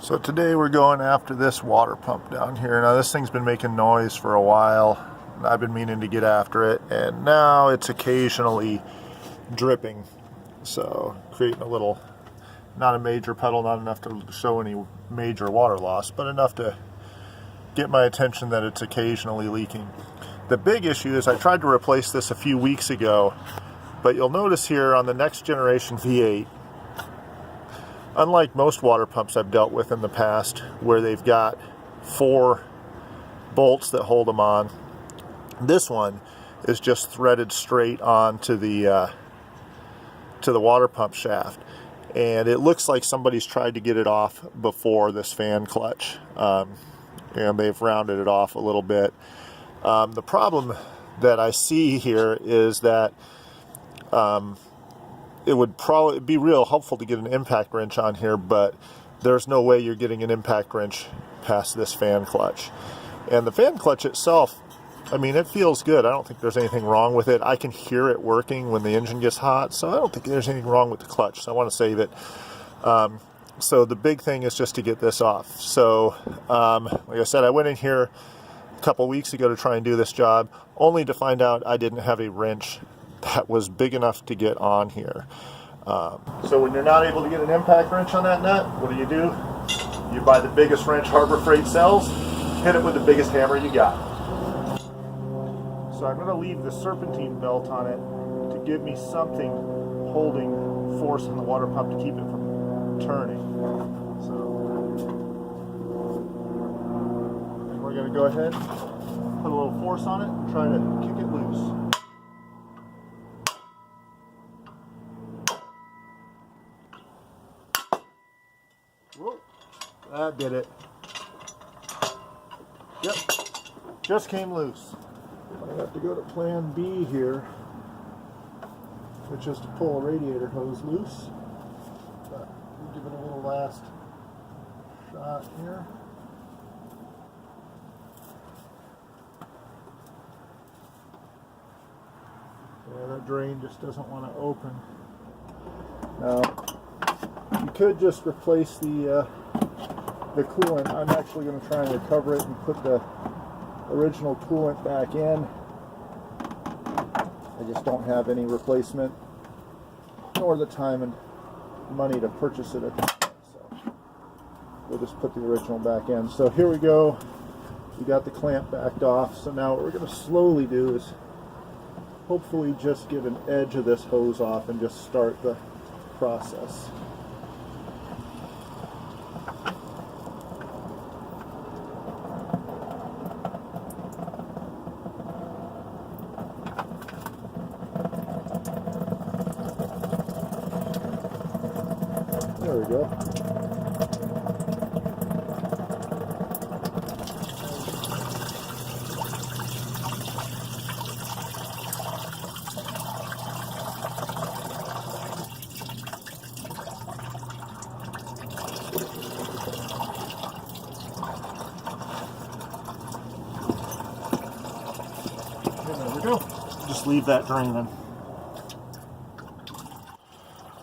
So today we're going after this water pump down here. Now this thing's been making noise for a while. I've been meaning to get after it, and now it's occasionally dripping. So creating a little, not a major puddle, not enough to show any major water loss, but enough to get my attention that it's occasionally leaking. The big issue is I tried to replace this a few weeks ago, but you'll notice here on the next generation V8, unlike most water pumps I've dealt with in the past, where they've got 4 bolts that hold them on, this one is just threaded straight on to the water pump shaft. And it looks like somebody's tried to get it off before this fan clutch, and they've rounded it off a little bit. The problem that I see here is that it would probably be real helpful to get an impact wrench on here, but there's no way you're getting an impact wrench past this fan clutch. And the fan clutch itself, I mean, it feels good. I don't think there's anything wrong with it. I can hear it working when the engine gets hot, so I don't think there's anything wrong with the clutch. So I want to save it. So the big thing is just to get this off. So like I said, I went in here a couple weeks ago to try and do this job, only to find out I didn't have a wrench that was big enough to get on here. So when you're not able to get an impact wrench on that nut, what do? You buy the biggest wrench Harbor Freight sells, hit it with the biggest hammer you got. So I'm going to leave the serpentine belt on it to give me something holding force in the water pump to keep it from turning. So we're going to go ahead, put a little force on it, and try to kick it loose. Whoa, that did it. Yep, just came loose. I have to go to plan B here, which is to pull a radiator hose loose. But we'll give it a little last shot here. Yeah, that drain just doesn't want to open. Now, you could just replace the coolant. I'm actually going to try and recover it and put the original coolant back in. I just don't have any replacement, nor the time and money to purchase it at this point. So we'll just put the original back in. So here we go. We got the clamp backed off. So now what we're going to slowly do is hopefully just get an edge of this hose off and just start the process. There we go. There we go. Just leave that draining.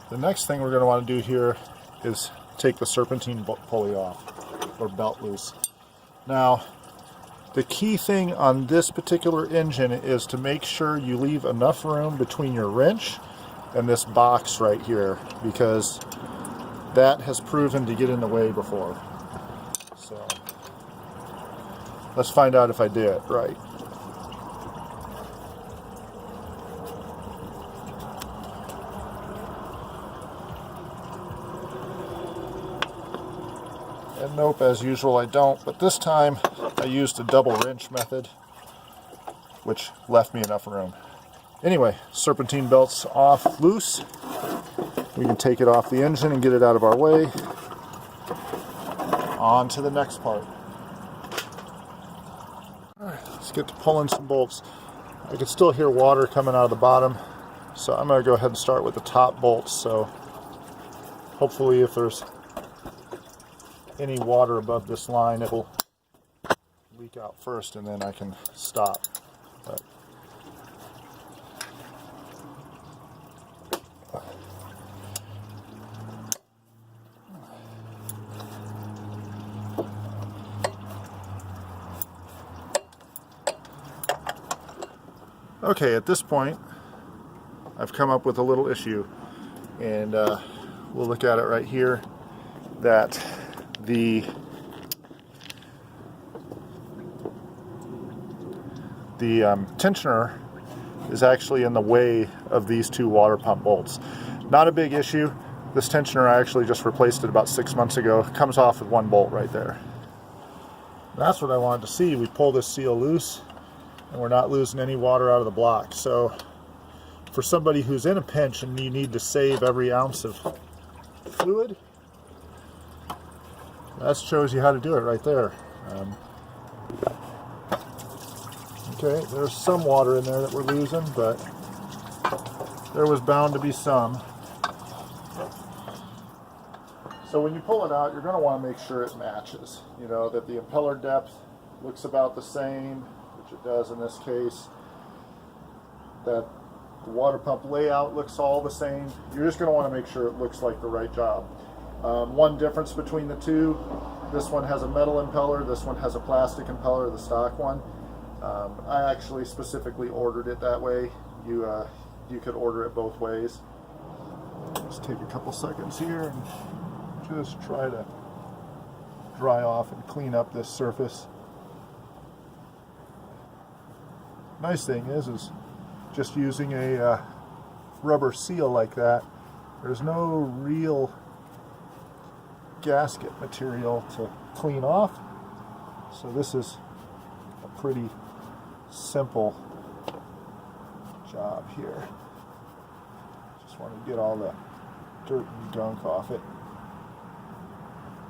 The next thing we're going to want to do here is take the serpentine pulley off, or belt loose. Now, the key thing on this particular engine is to make sure you leave enough room between your wrench and this box right here, because that has proven to get in the way before. So, let's find out if I did it right. And nope, as usual I don't, but this time I used a double wrench method, which left me enough room. Anyway, serpentine belt's off, loose. We can take it off the engine and get it out of our way. On to the next part. Alright, let's get to pulling some bolts. I can still hear water coming out of the bottom, so I'm going to go ahead and start with the top bolts. So hopefully if there's any water above this line, it will leak out first and then I can stop. But Okay, at this point, I've come up with a little issue, and we'll look at it right here, that the tensioner is actually in the way of these two water pump bolts. Not a big issue. This tensioner, I actually just replaced it about 6 months ago. It comes off with one bolt right there. That's what I wanted to see. We pull this seal loose and we're not losing any water out of the block. So for somebody who's in a pinch and you need to save every ounce of fluid, that shows you how to do it right there. Okay, there's some water in there that we're losing, but there was bound to be some. So when you pull it out, you're going to want to make sure it matches. You know, that the impeller depth looks about the same, which it does in this case. That the water pump layout looks all the same. You're just going to want to make sure it looks like the right job. One difference between the two, this one has a metal impeller, this one has a plastic impeller, the stock one. I actually specifically ordered it that way. You could order it both ways. Just take a couple seconds here and just try to dry off and clean up this surface. Nice thing is just using a rubber seal like that, there's no real gasket material to clean off. So this is a pretty simple job here. Just want to get all the dirt and gunk off it,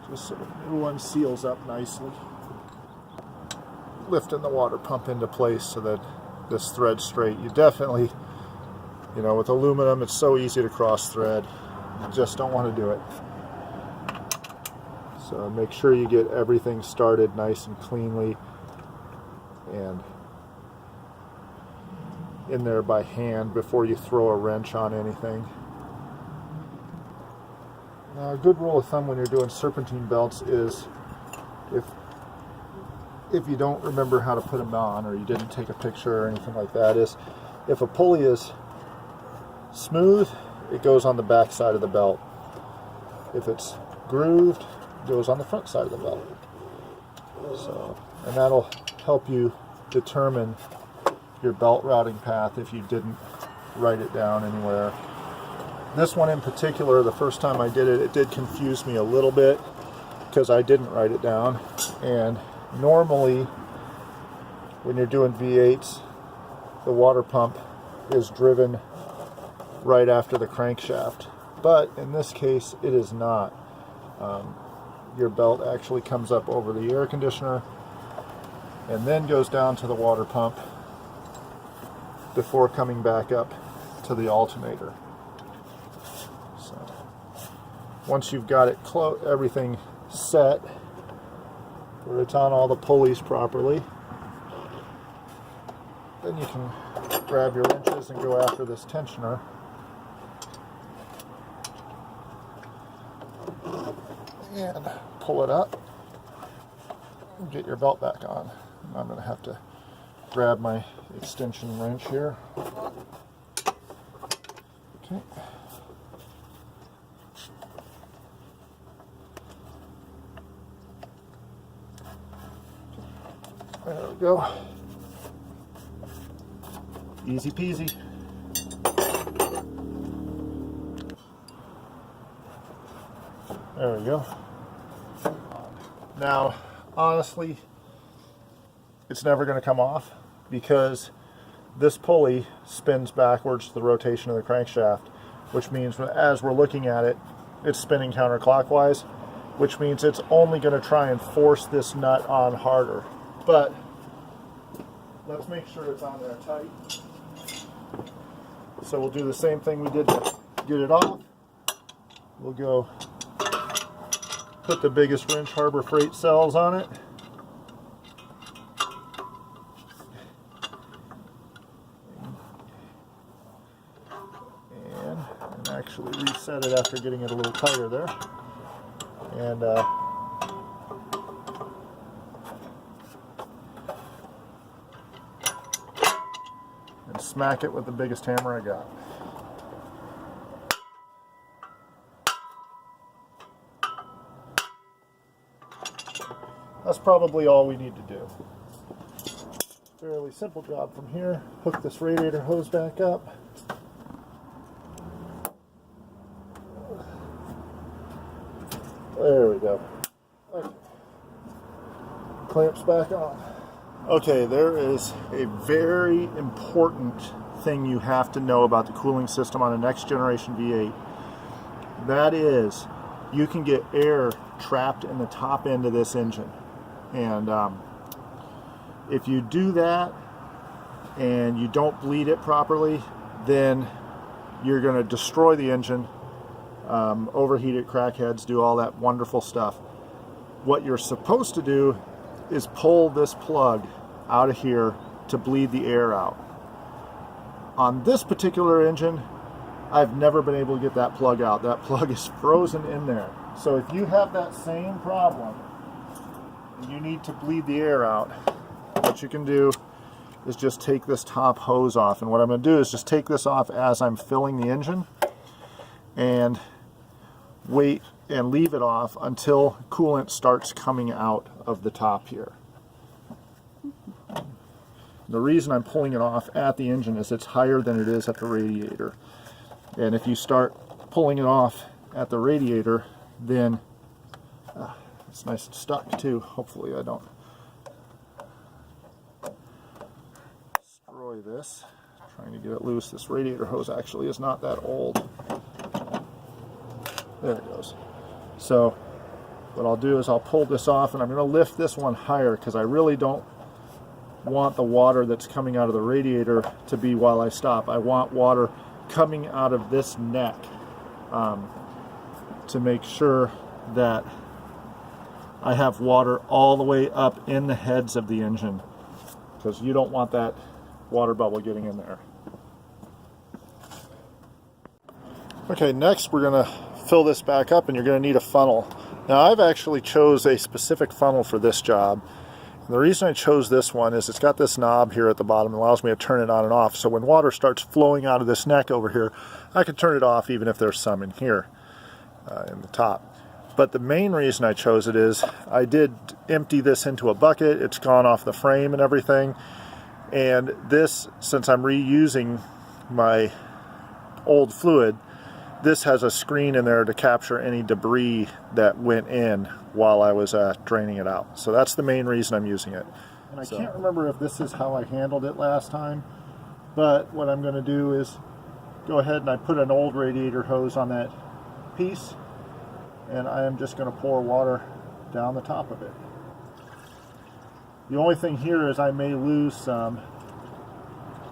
just so the new one seals up nicely. Lifting the water pump into place so that this thread's straight. You definitely, you know, with aluminum it's so easy to cross thread. You just don't want to do it. So make sure you get everything started nice and cleanly and in there by hand before you throw a wrench on anything. Now, a good rule of thumb when you're doing serpentine belts is if you don't remember how to put them on, or you didn't take a picture or anything like that, is if a pulley is smooth, it goes on the back side of the belt. If it's grooved, it goes on the front side of the belt. So, and that'll help you determine your belt routing path if you didn't write it down anywhere. This one in particular, the first time I did it, it did confuse me a little bit because I didn't write it down. And normally when you're doing V8s, the water pump is driven right after the crankshaft, but in this case it is not. Your belt actually comes up over the air conditioner and then goes down to the water pump before coming back up to the alternator. So once you've got it everything set, where it's on all the pulleys properly, then you can grab your wrenches and go after this tensioner. And pull it up and get your belt back on. I'm going to have to grab my extension wrench here. Okay. There we go. Easy peasy. There we go. Now, honestly, it's never going to come off because this pulley spins backwards to the rotation of the crankshaft, which means as we're looking at it, it's spinning counterclockwise, which means it's only going to try and force this nut on harder. But let's make sure it's on there tight. So we'll do the same thing we did to get it off. We'll go put the biggest wrench Harbor Freight sells on it. And actually reset it after getting it a little tighter there. And smack it with the biggest hammer I got. That's probably all we need to do. Fairly simple job from here. Hook this radiator hose back up. There we go. Okay. Clamps back on. Okay, there is a very important thing you have to know about the cooling system on a next generation V8. That is, you can get air trapped in the top end of this engine. And if you do that and you don't bleed it properly, then you're going to destroy the engine, overheat it, crack heads, do all that wonderful stuff. What you're supposed to do is pull this plug out of here to bleed the air out. On this particular engine, I've never been able to get that plug out. That plug is frozen in there. So if you have that same problem, you need to bleed the air out, what you can do is just take this top hose off. And what I'm going to do is just take this off as I'm filling the engine and wait and leave it off until coolant starts coming out of the top here. The reason I'm pulling it off at the engine is it's higher than it is at the radiator. And if you start pulling it off at the radiator, then it's nice and stuck too. Hopefully I don't destroy this. Trying to get it loose. This radiator hose actually is not that old. There it goes. So what I'll do is I'll pull this off, and I'm going to lift this one higher because I really don't want the water that's coming out of the radiator to be while I stop. I want water coming out of this neck to make sure that I have water all the way up in the heads of the engine, because you don't want that water bubble getting in there. Okay, next we're going to fill this back up, and you're going to need a funnel. Now I've actually chose a specific funnel for this job. And the reason I chose this one is it's got this knob here at the bottom that allows me to turn it on and off. So when water starts flowing out of this neck over here, I can turn it off even if there's some in here in the top. But the main reason I chose it is I did empty this into a bucket. It's gone off the frame and everything. And this, since I'm reusing my old fluid, this has a screen in there to capture any debris that went in while I was draining it out. So that's the main reason I'm using it. And I can't remember if this is how I handled it last time, but what I'm going to do is go ahead and I put an old radiator hose on that piece, and I am just going to pour water down the top of it. The only thing here is I may lose some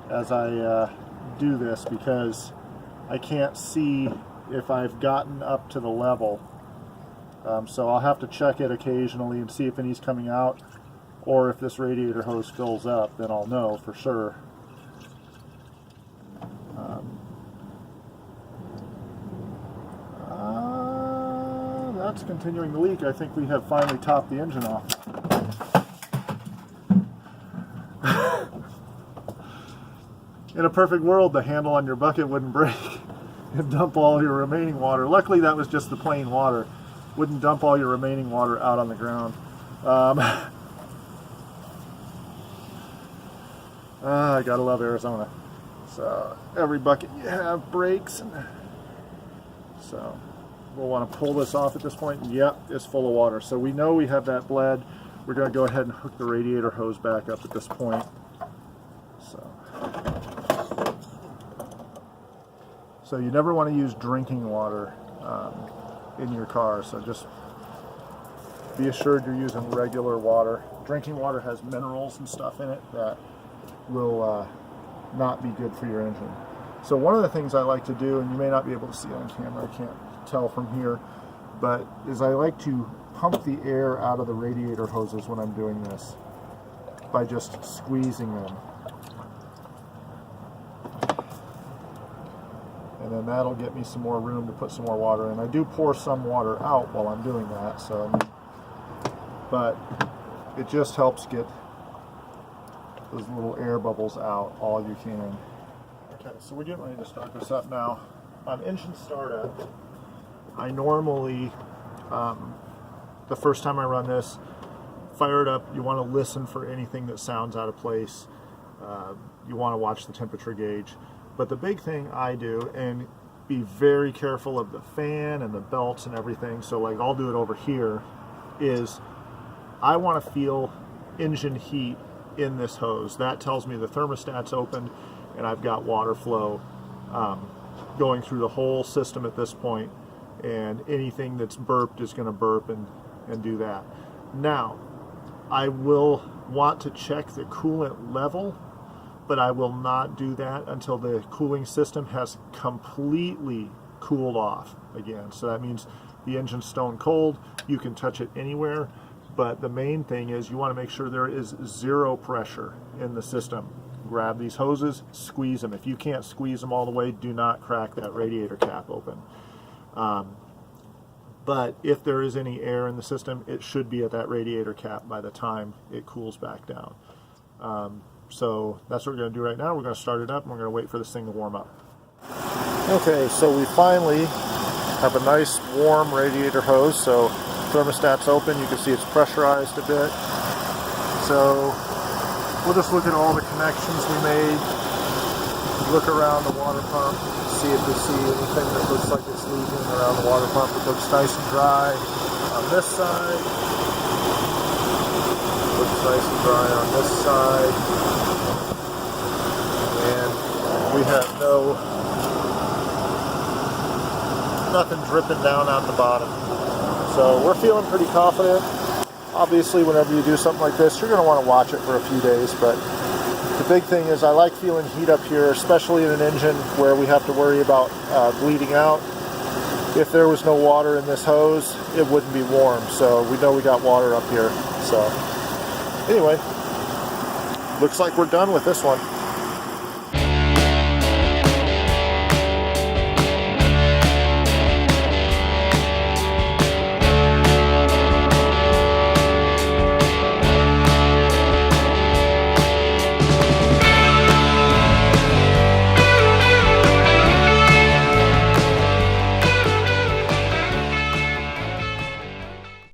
as I do this, because I can't see if I've gotten up to the level. So I'll have to check it occasionally and see if any's coming out, or if this radiator hose fills up, then I'll know for sure. That's continuing to leak. I think we have finally topped the engine off. In a perfect world, the handle on your bucket wouldn't break and dump all your remaining water. Luckily, that was just the plain water. Wouldn't dump all your remaining water out on the ground. I gotta love Arizona. So every bucket you have breaks. So we'll want to pull this off at this point. Yep, it's full of water. So we know we have that bled. We're going to go ahead and hook the radiator hose back up at this point. So you never want to use drinking water in your car. So just be assured you're using regular water. Drinking water has minerals and stuff in it that will not be good for your engine. So one of the things I like to do, and you may not be able to see it on camera, I can't tell from here, but is I like to pump the air out of the radiator hoses when I'm doing this by just squeezing them. And then that'll get me some more room to put some more water in. I do pour some water out while I'm doing that, so but it just helps get those little air bubbles out all you can. Okay, so we're getting ready to start this up now. On engine startup, I normally, the first time I run this, fire it up, you want to listen for anything that sounds out of place. You want to watch the temperature gauge. But the big thing I do, and be very careful of the fan and the belts and everything, so like I'll do it over here, is I want to feel engine heat in this hose. That tells me the thermostat's open and I've got water flow going through the whole system at this point, and anything that's burped is going to burp and do that. Now, I will want to check the coolant level, but I will not do that until the cooling system has completely cooled off again. So that means the engine's stone cold, you can touch it anywhere, but the main thing is you want to make sure there is zero pressure in the system. Grab these hoses, squeeze them. If you can't squeeze them all the way, do not crack that radiator cap open. But if there is any air in the system, it should be at that radiator cap by the time it cools back down. So that's what we're going to do right now. We're going to start it up and we're going to wait for this thing to warm up. Okay, so we finally have a nice warm radiator hose. So thermostat's open. You can see it's pressurized a bit. So we'll just look at all the connections we made. Look around the water pump, see if we see anything that looks like it's leaking around the water pump. It looks nice and dry on this side. Looks nice and dry on this side. And we have nothing dripping down out the bottom. So we're feeling pretty confident. Obviously, whenever you do something like this, you're going to want to watch it for a few days, but the big thing is I like feeling heat up here, especially in an engine where we have to worry about bleeding out. If there was no water in this hose, it wouldn't be warm, so we know we got water up here. So anyway, looks like we're done with this one.